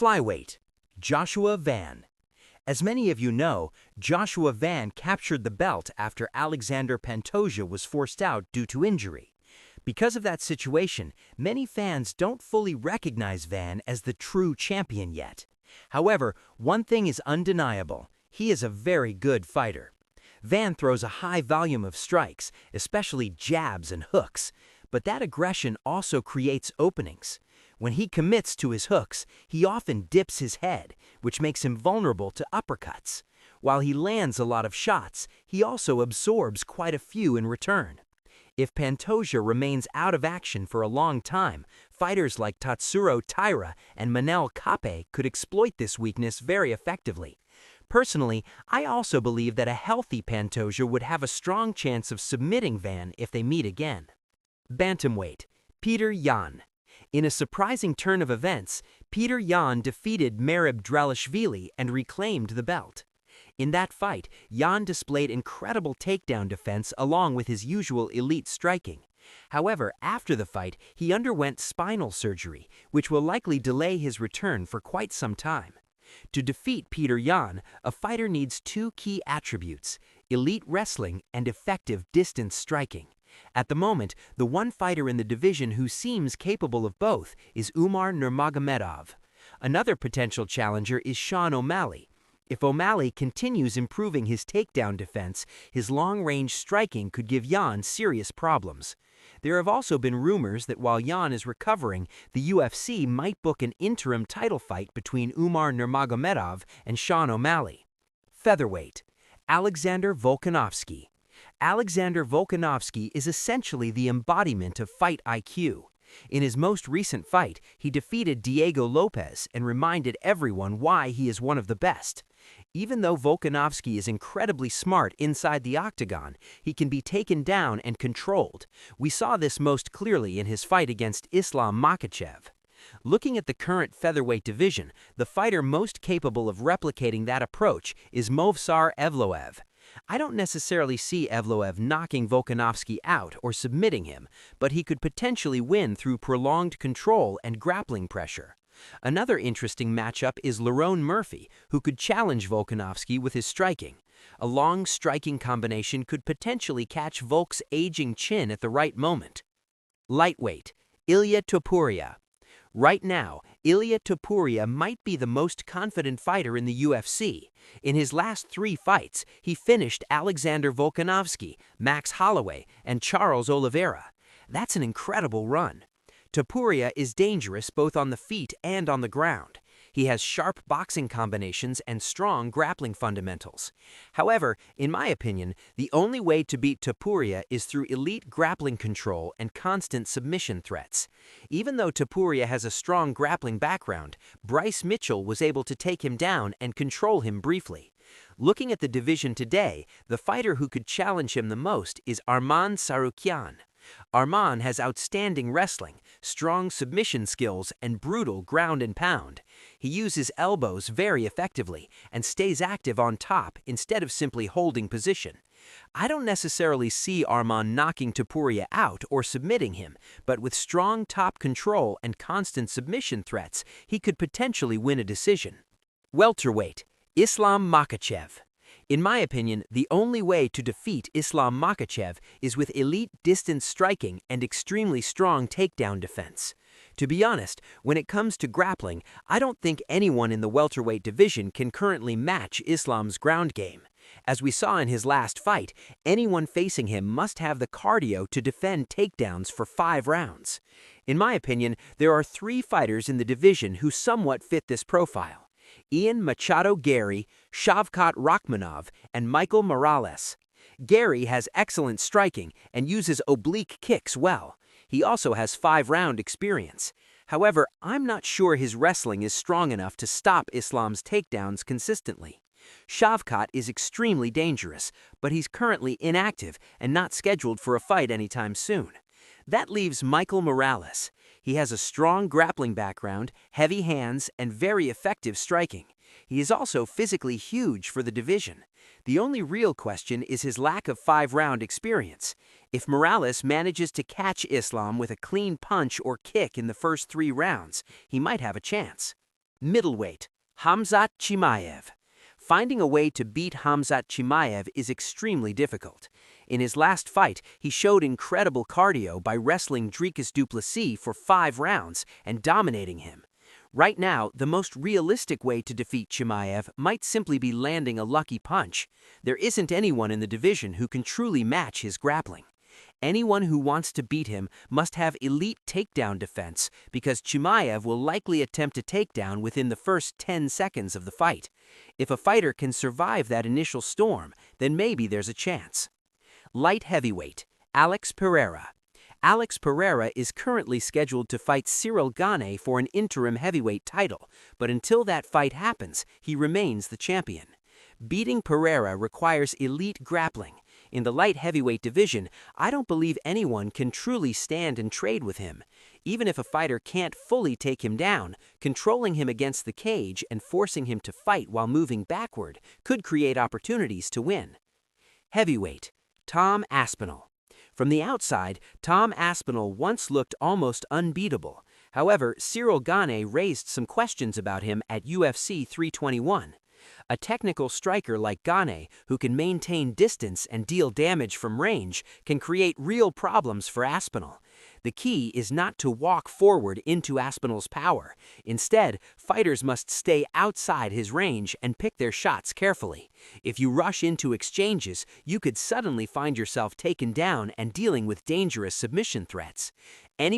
Flyweight, Joshua Van. As many of you know, Joshua Van captured the belt after Alexander Pantoja was forced out due to injury. Because of that situation, many fans don't fully recognize Van as the true champion yet. However, one thing is undeniable: he is a very good fighter. Van throws a high volume of strikes, especially jabs and hooks, but that aggression also creates openings. When he commits to his hooks, he often dips his head, which makes him vulnerable to uppercuts. While he lands a lot of shots, he also absorbs quite a few in return. If Pantoja remains out of action for a long time, fighters like Tatsuro Taira and Manel Kape could exploit this weakness very effectively. Personally, I also believe that a healthy Pantoja would have a strong chance of submitting Van if they meet again. Bantamweight, Petr Yan. In a surprising turn of events, Petr Yan defeated Merab Dvalishvili and reclaimed the belt. In that fight, Yan displayed incredible takedown defense along with his usual elite striking. However, after the fight, he underwent spinal surgery, which will likely delay his return for quite some time. To defeat Petr Yan, a fighter needs two key attributes: elite wrestling and effective distance striking. At the moment, the one fighter in the division who seems capable of both is Umar Nurmagomedov. Another potential challenger is Sean O'Malley. If O'Malley continues improving his takedown defense, his long-range striking could give Yan serious problems. There have also been rumors that while Yan is recovering, the UFC might book an interim title fight between Umar Nurmagomedov and Sean O'Malley. Featherweight, Alexander Volkanovski. Alexander Volkanovski is essentially the embodiment of fight IQ. In his most recent fight, he defeated Diego Lopez and reminded everyone why he is one of the best. Even though Volkanovski is incredibly smart inside the octagon, he can be taken down and controlled. We saw this most clearly in his fight against Islam Makhachev. Looking at the current featherweight division, the fighter most capable of replicating that approach is Movsar Evloev. I don't necessarily see Evloev knocking Volkanovski out or submitting him, but he could potentially win through prolonged control and grappling pressure. Another interesting matchup is Lerone Murphy, who could challenge Volkanovski with his striking. A long striking combination could potentially catch Volk's aging chin at the right moment. Lightweight, Ilia Topuria. Right now, Ilia Topuria might be the most confident fighter in the UFC. In his last 3 fights, he finished Alexander Volkanovski, Max Holloway, and Charles Oliveira. That's an incredible run. Topuria is dangerous both on the feet and on the ground. He has sharp boxing combinations and strong grappling fundamentals. However, in my opinion, the only way to beat Topuria is through elite grappling control and constant submission threats. Even though Topuria has a strong grappling background, Bryce Mitchell was able to take him down and control him briefly. Looking at the division today, the fighter who could challenge him the most is Arman Tsarukyan. Arman has outstanding wrestling, strong submission skills, and brutal ground and pound. He uses elbows very effectively and stays active on top instead of simply holding position. I don't necessarily see Arman knocking Topuria out or submitting him, but with strong top control and constant submission threats, he could potentially win a decision. Welterweight, Islam Makhachev. In my opinion, the only way to defeat Islam Makhachev is with elite distance striking and extremely strong takedown defense. To be honest, when it comes to grappling, I don't think anyone in the welterweight division can currently match Islam's ground game. As we saw in his last fight, anyone facing him must have the cardio to defend takedowns for 5 rounds. In my opinion, there are 3 fighters in the division who somewhat fit this profile: Ian Machado Gary, Shavkat Rakhmonov, and Michael Morales. Gary has excellent striking and uses oblique kicks well. He also has 5-round experience. However, I'm not sure his wrestling is strong enough to stop Islam's takedowns consistently. Shavkat is extremely dangerous, but he's currently inactive and not scheduled for a fight anytime soon. That leaves Michael Morales. He has a strong grappling background, heavy hands, and very effective striking. He is also physically huge for the division. The only real question is his lack of 5-round experience. If Morales manages to catch Islam with a clean punch or kick in the first 3 rounds, he might have a chance. Middleweight, Khamzat Chimaev. Finding a way to beat Khamzat Chimaev is extremely difficult. In his last fight, he showed incredible cardio by wrestling Dricus du Plessis for 5 rounds and dominating him. Right now, the most realistic way to defeat Chimaev might simply be landing a lucky punch. There isn't anyone in the division who can truly match his grappling. Anyone who wants to beat him must have elite takedown defense because Chimaev will likely attempt a takedown within the first 10 seconds of the fight. If a fighter can survive that initial storm, then maybe there's a chance. Light heavyweight, Alex Pereira. Alex Pereira is currently scheduled to fight Cyril Gane for an interim heavyweight title, but until that fight happens, he remains the champion. Beating Pereira requires elite grappling. In the light heavyweight division, I don't believe anyone can truly stand and trade with him. Even if a fighter can't fully take him down, controlling him against the cage and forcing him to fight while moving backward could create opportunities to win. Heavyweight, Tom Aspinall. From the outside, Tom Aspinall once looked almost unbeatable. However, Cyril Gane raised some questions about him at UFC 321. A technical striker like Gane, who can maintain distance and deal damage from range, can create real problems for Aspinall. The key is not to walk forward into Aspinall's power. Instead, fighters must stay outside his range and pick their shots carefully. If you rush into exchanges, you could suddenly find yourself taken down and dealing with dangerous submission threats.